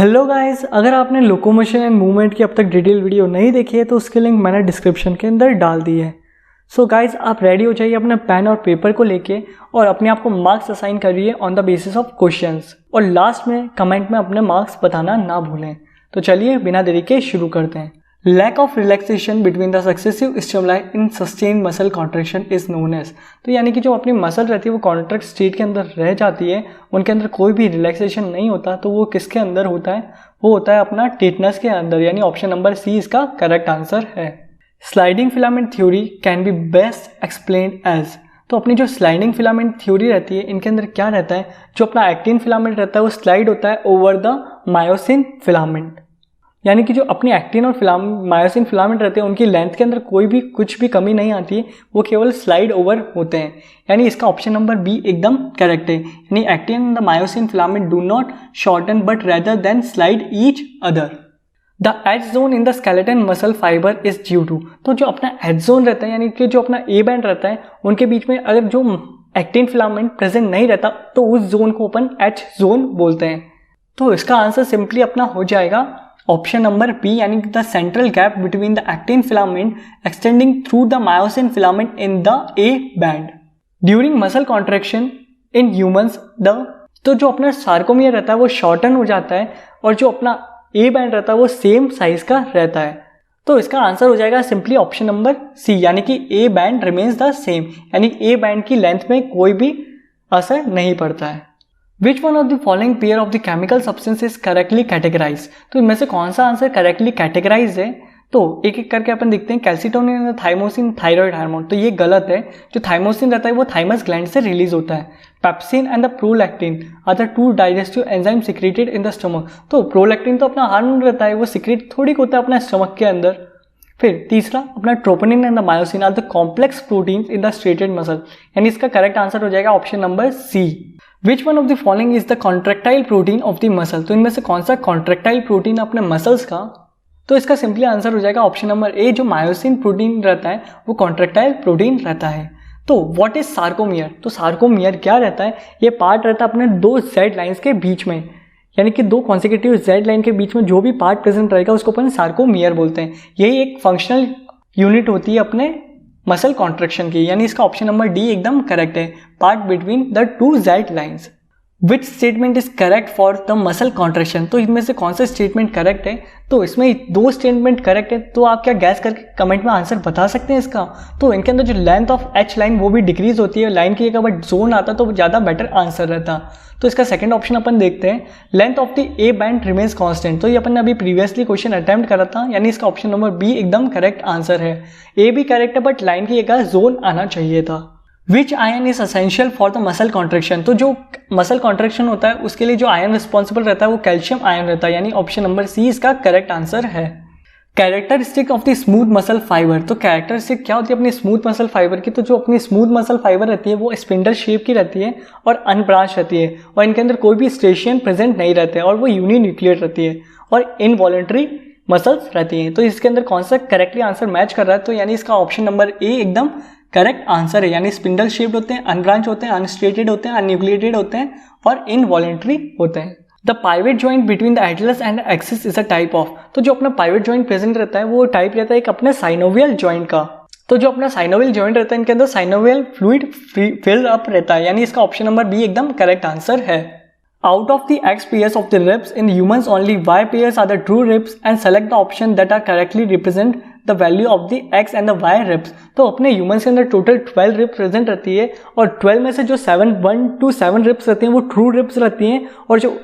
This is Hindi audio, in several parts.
हेलो गाइस, अगर आपने लोकोमोशन एंड मूवमेंट की अब तक डिटेल वीडियो नहीं देखी है तो उसके लिंक मैंने डिस्क्रिप्शन के अंदर डाल दी है। सो गाइस, आप रेडी हो जाइए अपने पेन और पेपर को लेके और अपने आप को मार्क्स असाइन करिए on the basis of questions, और लास्ट में कमेंट में अपने मार्क्स बताना ना भूलें। तो चलिए बिना देरी के शुरू करते हैं। Lack of relaxation between the successive stimuli in sustain muscle contraction is known as. तो यानी कि जो अपनी मसल रहती है वो कॉन्ट्रैक्ट स्टेट के अंदर रह जाती है, उनके अंदर कोई भी रिलैक्सेशन नहीं होता, तो वो किसके अंदर होता है? वो होता है अपना टेटनस के अंदर, यानी ऑप्शन नंबर सी इसका करेक्ट आंसर है। Sliding filament theory can be best explained as. तो अपनी जो स्लाइडिंग फिलामेंट थ्योरी रहती है, इनके अंदर क्या रहता है? जो अपना एक्टिन फिलामेंट रहता है वो स्लाइड होता है ओवर द मायोसिन फिलामेंट, यानी कि जो अपनी एक्टिन और मायोसिन फिलामेंट रहते हैं उनकी लेंथ के अंदर कोई भी कुछ भी कमी नहीं आती है, वो केवल स्लाइड ओवर होते हैं। यानी इसका ऑप्शन नंबर बी एकदम करेक्ट है। यानी actin and the myosin filament do not shorten but rather than slide each other. The H zone in the skeleton muscle fibre is due to. तो जो अपना एज जोन रहता है, यानी कि जो अपना ए बैंड रहता है, उनके बीच में अगर जो एक्टिन फिलामेंट प्रेजेंट नहीं रहता तो उस जोन को अपन एच जोन बोलते हैं। तो इसका आंसर सिंपली अपना हो जाएगा ऑप्शन नंबर बी, यानी the central gap between the actin filament extending through the myosin filament in the A band during muscle contraction in humans. तो जो अपना सार्कोमियर रहता है वो शॉर्टन हो जाता है और जो अपना ए बैंड रहता है वो सेम साइज का रहता है। तो इसका आंसर हो जाएगा सिंपली ऑप्शन नंबर सी, यानी कि A band remains the same, यानी ए बैंड की लेंथ में कोई भी असर नहीं पड़ता है। Which one of the following pair of the chemical substance is correctly categorized? तो इनमें से कौन सा आंसर करेक्टली कैटेगराइज है? तो एक एक करके अपन देखते हैं। Calcitonin and thymosin thyroid hormone, तो ये गलत है। जो थाइमोसिन रहता है वो थाइमस ग्लैंड से रिलीज होता है। Pepsin and the prolactin are the two digestive enzyme secreted in the stomach. तो प्रोलैक्टिन तो अपना हार्मोन रहता है, वो सिक्रेट थोड़ी होता है अपना स्टमक के अंदर। फिर तीसरा अपना troponin and the myosin are the complex proteins in the striated muscle, यानी इसका करेक्ट आंसर हो जाएगा option number C. Which one of the following is the contractile protein of the muscle? तो इनमें से कौन सा कॉन्ट्रेक्टाइल प्रोटीन अपने मसल्स का? तो इसका सिंपली आंसर हो जाएगा ऑप्शन नंबर ए, जो मायोसिन प्रोटीन रहता है वो कॉन्ट्रेक्टाइल प्रोटीन रहता है। तो व्हाट इज सार्कोमियर? तो सार्कोमियर क्या रहता है? ये पार्ट रहता है अपने दो जेड लाइंस के बीच में, यानी कि दो कॉन्सिक्यूटिव जेड लाइन के बीच में जो भी पार्ट प्रेजेंट रहेगा उसको अपन सार्कोमियर बोलते हैं। यही एक फंक्शनल यूनिट होती है अपने मसल कॉन्ट्रैक्शन की, यानी इसका ऑप्शन नंबर डी एकदम करेक्ट है, part between the two Z lines. Which statement is correct for the muscle contraction? तो इनमें से कौन सा स्टेटमेंट करेक्ट है? तो इसमें दो स्टेटमेंट करेक्ट है, तो आप क्या गैस करके कमेंट में आंसर बता सकते हैं इसका? तो इनके अंदर जो लेंथ ऑफ एच लाइन वो भी डिक्रीज होती है, लाइन की जगह बट जोन आता तो ज़्यादा बेटर आंसर रहता। तो इसका सेकंड ऑप्शन अपन देखते हैं, length of the A band remains constant. तो ये अपन ने अभी प्रीवियसली क्वेश्चन अटेम्प्ट करा था, यानी इसका ऑप्शन नंबर बी एकदम करेक्ट आंसर है। ए भी करेक्ट है बट लाइन की जगह जोन आना चाहिए था। विच ion is essential for the muscle contraction? तो जो मसल कॉन्ट्रैक्शन होता है उसके लिए जो आयन रिस्पॉन्सिबल रहता है वो कैल्शियम आयन रहता है, यानी ऑप्शन नंबर सी इसका करेक्ट आंसर है। Characteristic of the smooth muscle fibre, तो कैरेक्टरिस्टिक क्या होती है अपनी स्मूथ मसल फाइबर की? तो जो अपनी स्मूथ मसल फाइबर रहती है वो स्पिंडल शेप की रहती है और अनब्रांच रहती है, और इनके अंदर कोई भी स्ट्रेशियन प्रेजेंट नहीं रहते हैं, और वो यूनिन्यूक्लियर रहती है और इनवॉलेंट्री मसल्स रहती हैं। तो इसके अंदर कौन सा करेक्टली आंसर मैच कर रहा है? तो यानी इसका ऑप्शन नंबर ए एकदम करेक्ट आंसर है, यानी स्पिंडल शेप्ड होते हैं, अनब्रांच होते हैं, अनस्ट्रेटेड होते हैं, अनन्यूक्लिएटेड होते हैं और इनवॉलेंट्री होते हैं। The pivot joint between the atlas and axis is a type of. तो जो अपना पाइवेट जॉइंट प्रेजेंट रहता है वो टाइप रहता है एक अपने साइनोवियल जॉइंट का। तो जो अपना साइनोवियल जॉइंट रहता है इनके अंदर साइनोवियल फ्लूइड फिल अप रहता है, यानी इसका ऑप्शन नंबर बी एकदम करेक्ट आंसर है। Out of the X pairs of the ribs in humans, only Y pairs are the true ribs, and select the option that are correctly represent the value of the X and the Y ribs। तो अपने humans के अंदर टोटल 12 रिब्स प्रेजेंट रहती है, और 12 में से जो 1 to 7 रिब्स रहती हैं वो ट्रू रिब्स रहती हैं, और जो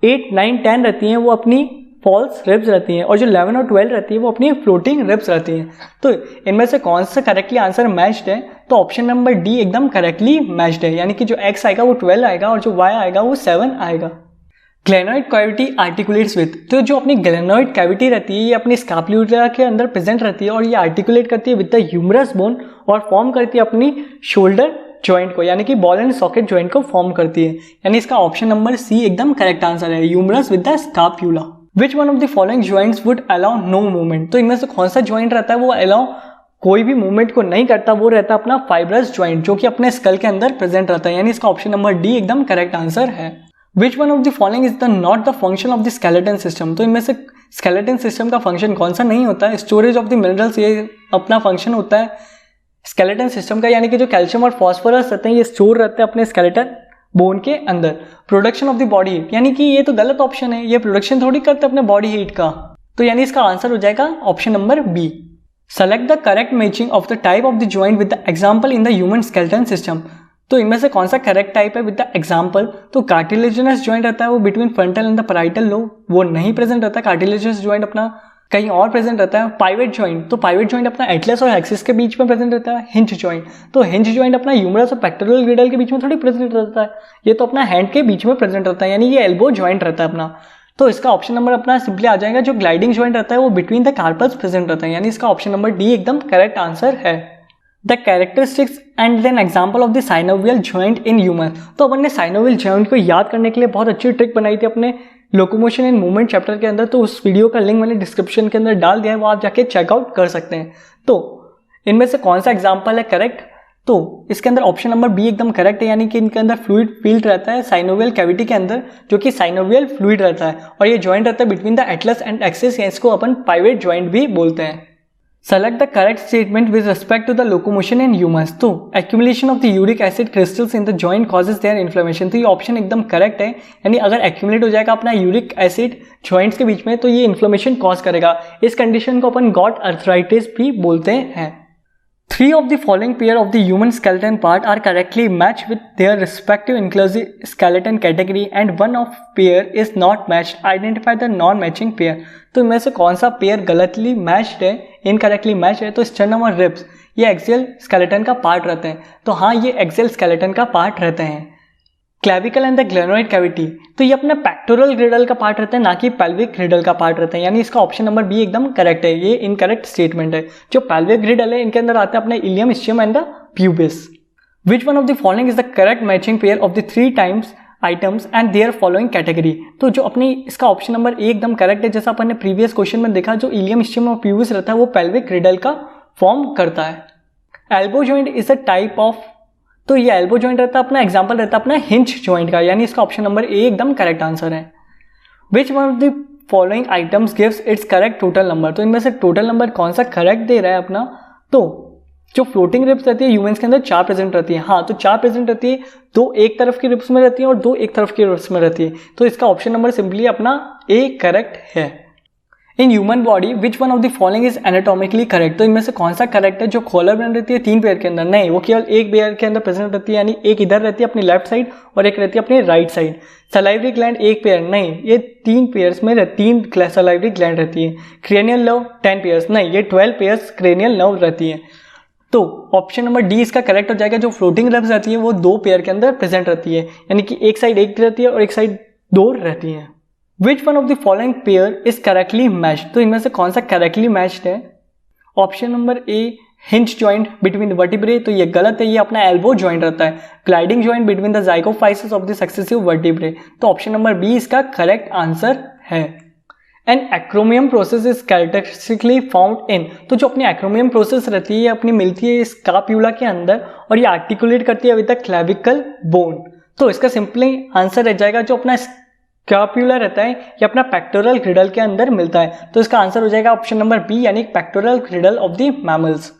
8, 9, 10 रहती हैं वो अपनी फॉल्स रिब्स रहती हैं, और जो 11 और 12 रहती है वो अपनी फ्लोटिंग रिब्स रहती हैं। तो इनमें से कौन सा करेक्टली आंसर मैच्ड है? तो ऑप्शन नंबर डी एकदम करेक्टली मैच्ड है, यानी कि जो एक्स आएगा वो 12 आएगा और जो वाई आएगा वो 7 आएगा। ग्लेनोइड कैविटी आर्टिकुलेट्स विद, तो जो अपनी ग्लेनोइड कैविटी रहती है ये अपनी स्कैपुला के अंदर प्रेजेंट रहती है, और ये आर्टिकुलेट करती है विद द ह्यूमरस बोन और फॉर्म करती है अपनी शोल्डर जॉइंट को, यानी कि बॉल एंड सॉकेट जॉइंट को फॉर्म करती है, यानी इसका ऑप्शन नंबर सी एकदम करेक्ट आंसर है, humerus with the scapula. Which one of the following joints would allow no movement? तो इनमें से कौन सा जॉइंट रहता है वो अलाउ कोई भी मूवमेंट को नहीं करता? वो रहता है अपना फाइब्रस जॉइंट, जो कि अपने स्कल के अंदर प्रेजेंट रहता है, यानी इसका ऑप्शन नंबर डी एकदम करेक्ट आंसर है। विच one of the following is the not the function of the skeleton system. तो इनमें से स्केलेटन सिस्टम का फंक्शन कौन सा नहीं होता है? स्टोरेज ऑफ द मिनरल्स, ये अपना फंक्शन होता है स्केलेटन सिस्टम का, यानी कि जो कैल्शियम और फॉस्फोरस रहते हैं ये स्टोर रहते हैं अपने स्केलेटन बोन के अंदर। Production of the body heat, यानी कि ये तो गलत ऑप्शन है, ये प्रोडक्शन थोड़ी करते अपने बॉडी हीट का, तो यानी इसका आंसर हो जाएगा option number B. Select the correct matching of the type of the joint with the example in the human skeleton system. तो इनमें से कौन सा करेक्ट टाइप है विद द एग्जांपल? तो कार्टिलेजिनस जॉइंट रहता है वो between frontal and the parietal lobe, वो नहीं प्रेजेंट रहता। कार्टिलेजिनस जॉइंट अपना कहीं और प्रेजेंट रहता है। पाइवेट जॉइंट, तो पाइवेट जॉइंट अपना एटलस और एक्सिस के बीच में प्रेजेंट रहता है। हिंज जॉइंट, तो हिंज जॉइंट अपना ह्यूमरस और पेक्टोरल ग्रिडल के बीच में थोड़ी प्रेजेंट रहता है, ये तो अपना हैंड के बीच में प्रेजेंट रहता है, यानी ये एल्बो जॉइंट रहता है अपना। तो इसका ऑप्शन नंबर अपना सिंपली आ जाएगा, जो ग्लाइडिंग जॉइंट रहता है वो बिटवीन द कार्पल्स प्रेजेंट रहता है, यानी इसका ऑप्शन नंबर डी एकदम करेक्ट आंसर है। The characteristics and then example of the synovial joint in human. तो अपन ने साइनोवियल जॉइंट को याद करने के लिए बहुत अच्छी ट्रिक बनाई थी अपने लोकोमोशन एंड मूवमेंट चैप्टर के अंदर, तो उस वीडियो का लिंक मैंने डिस्क्रिप्शन के अंदर डाल दिया है, वो आप जाके चेकआउट कर सकते हैं। तो इनमें से कौन सा एग्जाम्पल है करेक्ट? तो इसके अंदर ऑप्शन नंबर बी एकदम करेक्ट है, यानी कि इनके अंदर फ्लूइड फील्ड रहता है साइनोवियल कैविटी के अंदर, जो कि साइनोवियल फ्लूइड रहता है, और ये जॉइंट रहता है between the atlas and axis, इसको अपन पाइवेट जॉइंट भी बोलते हैं। Select the correct statement with respect to the locomotion in humans. तो accumulation of the uric acid crystals in the joint causes their inflammation. तो ये ऑप्शन एकदम करेक्ट है, यानी अगर एक्यूमुलेट हो जाएगा अपना यूरिक एसिड जॉइंट्स के बीच में तो ये इन्फ्लेमेशन कॉज करेगा। इस कंडीशन को अपन गॉट अर्थराइटिस भी बोलते हैं। 3 of the following pair of the human skeleton part are correctly matched with their respective inclusive skeleton category and one of pair is not matched. Identify the non-matching pair. तो इनमें से कौन सा पेयर गलतली मैच्ड है, इनकरेक्टली मैच है? तो स्टर्नम और रिब्स ये एक्सियल स्केलेटन का पार्ट रहते हैं, तो हाँ ये एक्सियल स्केलेटन का पार्ट रहते हैं। Clavicle and the glenoid cavity, तो ये अपना पेक्टोरल ग्रिडल का पार्ट रहता है, ना कि पेल्विक ग्रिडल का पार्ट रहता है, यानी इसका ऑप्शन नंबर बी एकदम करेक्ट है, ये इनकरेक्ट स्टेटमेंट है। जो पेल्विक ग्रिडल है इनके अंदर आते हैं अपने ilium, ischium and the pubis. Which one of the following is the correct matching pair of the 3 times items and their following category. तो जो अपनी इसका ऑप्शन नंबर ए एकदम करेक्ट है, जैसा अपन ने प्रीवियस क्वेश्चन में देखा, जो इलियम, इस्चियम और प्यूबिस रहता है वो पेल्विक ग्रिडल का फॉर्म करता है। Elbow joint is a type of, तो ये एल्बो जॉइंट रहता है अपना एग्जांपल रहता है अपना हिंज जॉइंट का, यानी इसका ऑप्शन नंबर ए एकदम करेक्ट आंसर है। विच one of the following items gives it's correct total number. तो इनमें से टोटल नंबर कौन सा करेक्ट दे रहा है अपना? तो जो फ्लोटिंग रिब्स रहती है ह्यूमंस के अंदर 4 प्रेजेंट रहती है। हाँ, तो 4 प्रेजेंट रहती है, 2 एक तरफ की रिब्स में रहती है और 2 एक तरफ की रिब्स में रहती है, तो इसका ऑप्शन नंबर सिंपली अपना ए करेक्ट है। In human body which one of the following is anatomically correct. तो इनमें से कौन सा करेक्ट है? जो कॉलर बन रहती है 3 पेयर के अंदर, नहीं, वो केवल एक पेयर के अंदर प्रेजेंट रहती है, यानी एक इधर रहती है अपनी लेफ्ट साइड और एक रहती है अपनी राइट साइड। सलाइवरी ग्लैंड एक पेयर, नहीं, ये 3 पेयर्स में 3 सलाइवरी ग्लैंड रहती है। क्रेनियल नर्व 10 पेयर्स, नहीं, ये 12 पेयर्स क्रेनियल नर्व रहती है। तो ऑप्शन नंबर डी इसका करेक्ट हो जाएगा। जो फ्लोटिंग रिब्स रहती है वो 2 पेयर के अंदर प्रेजेंट रहती है, यानी कि एक साइड एक रहती है और एक साइड 2 रहती है। विच one of the following pair is correctly matched. तो इनमें से कौन सा करेक्टली मैच्ड है? Option number A hinge joint between the vertebrae, तो ये गलत है, ये अपना एल्बो जॉइंट रहता है। Gliding joint between the zygapophysis of the successive vertebrae, तो ऑप्शन नंबर बी इसका करेक्ट आंसर है। And acromion process is characteristically found in. तो जो अपनी एक्रोमियम प्रोसेस रहती है ये अपनी मिलती है स्काप्यूला के अंदर और ये आर्टिकुलेट करती है विद द क्लेविकल बोन। तो इसका सिंपली आंसर रह जाएगा, जो अपना स्काप्यूला रहता है ये अपना पेक्टोरल ग्रिडल के अंदर मिलता है, तो इसका आंसर हो जाएगा ऑप्शन नंबर बी, यानी pectoral ग्रिडल of the mammals.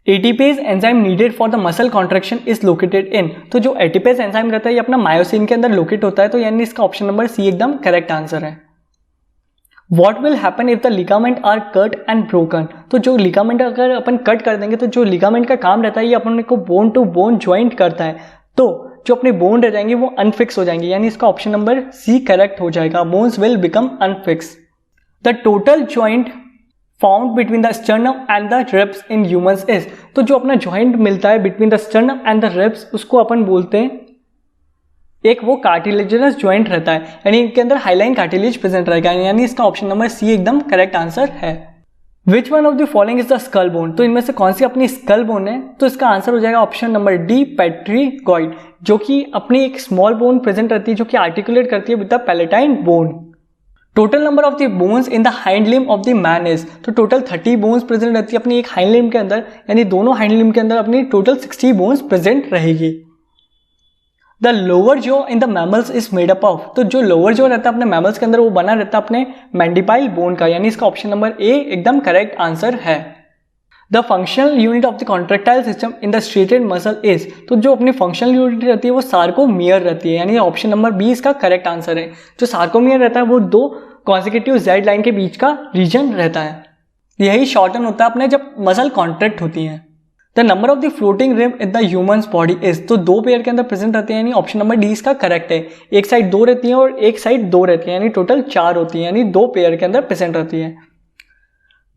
ATPase enzyme needed for the muscle contraction is located in. तो जो एटीपेज एंजाइम रहता है ये अपना मायोसिन के अंदर लोकेट होता है, तो यानी इसका ऑप्शन नंबर सी एकदम करेक्ट आंसर है। What will happen if the ligament are cut and broken? तो जो लिगामेंट अगर अपन कट कर देंगे तो जो लिगामेंट का काम रहता है ये अपन को बोन टू बोन ज्वाइंट करता है, तो जो अपने बोन रह जाएंगे वो अनफिक्स हो जाएंगे, यानी इसका ऑप्शन नंबर सी करेक्ट हो जाएगा। Bones will become unfix. The total joint found between the sternum and the ribs in humans is. तो जो अपना ज्वाइंट मिलता है between the sternum and the ribs उसको अपन बोलते हैं, एक वो कार्टिलेजिनस ज्वाइंट रहता है, यानी इनके अंदर हाईलाइन कार्टिलेज प्रेजेंट रहेगा, यानी इसका ऑप्शन नंबर सी एकदम करेक्ट आंसर है। विच one of the following is the skull bone. तो इनमें से कौन सी अपनी स्कल बोन है? तो इसका आंसर हो जाएगा ऑप्शन नंबर डी पेट्रीगॉइड, जो कि अपनी एक स्मॉल बोन प्रेजेंट रहती है जो कि आर्टिकुलेट करती है with the palatine bone. Total number of the bones in the hind limb of the man is. तो टोटल 30 बोन्स प्रेजेंट रहती है अपनी एक हाइंड लिम्ब के अंदर, यानी दोनों हाइंड लिम्ब के अंदर अपनी टोटल 60 बोन्स प्रेजेंट रहेगी। The lower jaw in the mammals is made up of, तो जो लोअर जॉ रहता है अपने मैमल्स के अंदर वो बना रहता है अपने मैंडिबाइल बोन का, यानी इसका ऑप्शन नंबर ए एकदम करेक्ट आंसर है। The functional unit of the contractile system in the striated muscle is, तो जो अपनी फंक्शनल यूनिट रहती है वो सार्कोमियर रहती है, यानी ऑप्शन नंबर बी इसका करेक्ट आंसर है। जो सार्कोमियर रहता है वो दो कॉन्सेक्यूटिव जेड लाइन के बीच का रीजन रहता है, यही शॉर्टन होता है अपने जब मसल कॉन्ट्रैक्ट होती है। The number of the floating rib in the humans body is, तो दो पेयर के अंदर प्रेजेंट रहते हैं, यानी ऑप्शन नंबर डी इसका करेक्ट है। एक साइड दो रहती है और एक साइड दो रहती है, यानी टोटल 4 होती है, यानी दो पेयर के अंदर प्रेजेंट रहती है।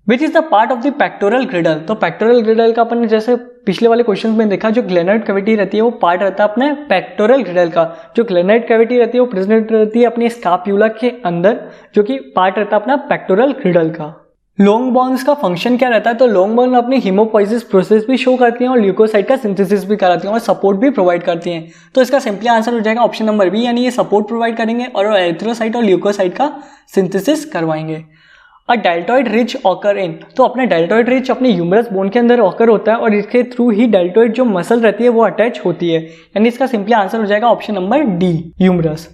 Which is the part of the pectoral ग्रिडल, तो पेक्टोरल ग्रिडल का अपन ने जैसे पिछले वाले क्वेश्चन में देखा, जो ग्लेनोइड कैविटी रहती है वो पार्ट रहता है अपने पेक्टोरल ग्रिडल का। जो ग्लेनोइड कैविटी रहती है वो प्रेजेंट रहती है अपनी स्काप्यूला के अंदर, जो कि पार्ट रहता है अपना पेक्टोरल ग्रिडल का। लॉन्ग बोन्स का फंक्शन क्या रहता है, तो लॉन्ग बोन अपनी हीमोपोइसिस प्रोसेस भी शो करती हैं और ल्यूकोसाइट का सिंथेसिस भी कराती हैं और सपोर्ट भी प्रोवाइड करती हैं। तो इसका सिंपली आंसर हो जाएगा ऑप्शन नंबर बी, यानी ये सपोर्ट प्रोवाइड करेंगे और एरिथ्रोसाइट और ल्यूकोसाइट का सिंथेसिस करवाएंगे। अ डेल्टॉइड रिज ऑकर इन, तो अपने डेल्टॉइड रिज अपने ह्यूमरस बोन के अंदर ऑकर होता है और इसके थ्रू ही डेल्टॉइड जो मसल रहती है वो अटैच होती है, यानी इसका सिंपली आंसर हो जाएगा option number D, humerus.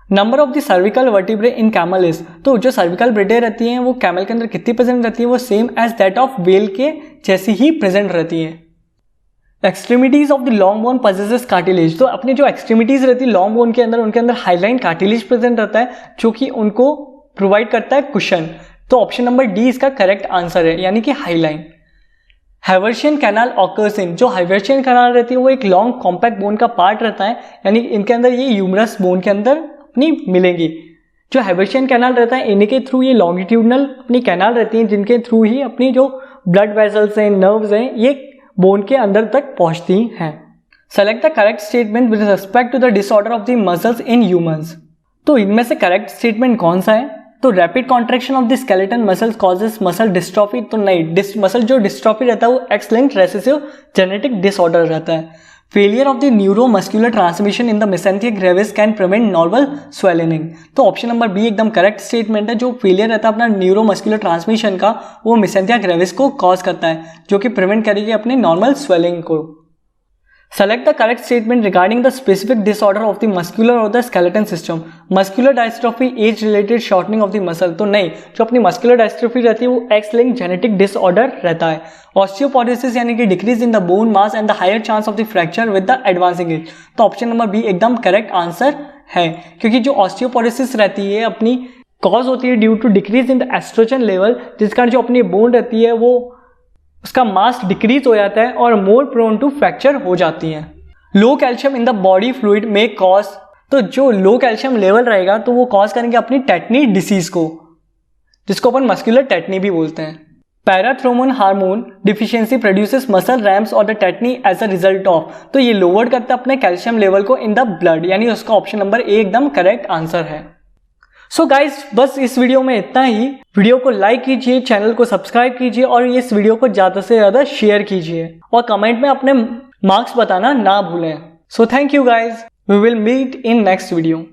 Number of the cervical vertebrae in camel is, तो जो सर्विकल वर्टिब्रे रहती हैं वो कैमल के अंदर कितनी प्रेजेंट रहती है, वो same as that of whale के जैसी ही प्रेजेंट रहती है। Extremities of the long bone possesses cartilage, तो अपनी जो एक्सट्रीमिटीज रहती है लॉन्ग बोन के अंदर उनके अंदर हाईलाइन कार्टिलेज प्रेजेंट रहता है, जो कि उनको प्रोवाइड करता है कुशन। तो ऑप्शन नंबर डी इसका करेक्ट आंसर है, यानी कि हाईलाइन। हाइवर्शियन कैनाल ऑकर्स इन, जो हाइवर्शियन कैनाल रहती है वो एक लॉन्ग कॉम्पैक्ट बोन का पार्ट रहता है, यानी इनके अंदर ये ह्यूमरस बोन के अंदर अपनी मिलेंगी। जो हाइवर्शियन कैनाल रहता है इनके थ्रू ये लॉन्गिट्यूडनल अपनी कैनाल रहती हैं, जिनके थ्रू ही अपनी जो ब्लड वेसल्स हैं, नर्व्स हैं, ये बोन के अंदर तक पहुंचती हैं। Select the correct statement with respect to the disorder of the muscles in humans, तो इनमें से करेक्ट स्टेटमेंट कौन सा है, तो rapid contraction of the skeleton muscles causes muscle dystrophy, तो नहीं, मसल जो डिस्ट्रॉफी रहता है वो X linked recessive genetic disorder रहता है। Failure of the neuromuscular transmission in the myasthenia gravis can prevent normal swallowing, तो ऑप्शन नंबर बी एकदम करेक्ट स्टेटमेंट है। जो फेलियर रहता है अपना न्यूरोमस्कुलर ट्रांसमिशन का वो मेसेंथिया ग्रेविस को कॉज करता है, जो कि प्रिवेंट करेगी अपने नॉर्मल स्वेलिंग को। Select the correct statement regarding the specific disorder of the muscular और the skeleton system, muscular dystrophy age related shortening of the muscle, तो नहीं, जो अपनी मस्कुलर डायस्ट्रोफी रहती है वो एक्स लिंक्ड जेनेटिक डिसऑर्डर रहता है। ऑस्टियोपोरोसिस यानी कि decrease in the bone mass and the higher chance of the fracture with the advancing age, तो ऑप्शन नंबर बी एकदम करेक्ट आंसर है, क्योंकि जो ऑस्टियोपोरोसिस रहती है अपनी कॉज होती है due to decrease in the oestrogen level, जिस कारण जो अपनी बोन रहती है वो उसका मास डिक्रीज हो जाता है और मोर प्रोन टू फ्रैक्चर हो जाती है। Low calcium in the body fluid में कॉज, तो जो लो कैल्शियम लेवल रहेगा तो वो कॉज करेंगे अपनी टेटनी डिसीज को, जिसको अपन मस्कुलर टेटनी भी बोलते हैं। Parathormone hormone deficiency produces muscle cramps और the tetany as a result of, तो ये लोअर करता है अपने कैल्शियम लेवल को इन द ब्लड, यानी उसका ऑप्शन नंबर ए एकदम करेक्ट आंसर है। सो गाइज बस इस वीडियो में इतना ही। वीडियो को लाइक कीजिए, चैनल को सब्सक्राइब कीजिए और इस वीडियो को ज़्यादा से ज़्यादा शेयर कीजिए और कमेंट में अपने मार्क्स बताना ना भूलें। So thank you guys, we will meet in next video.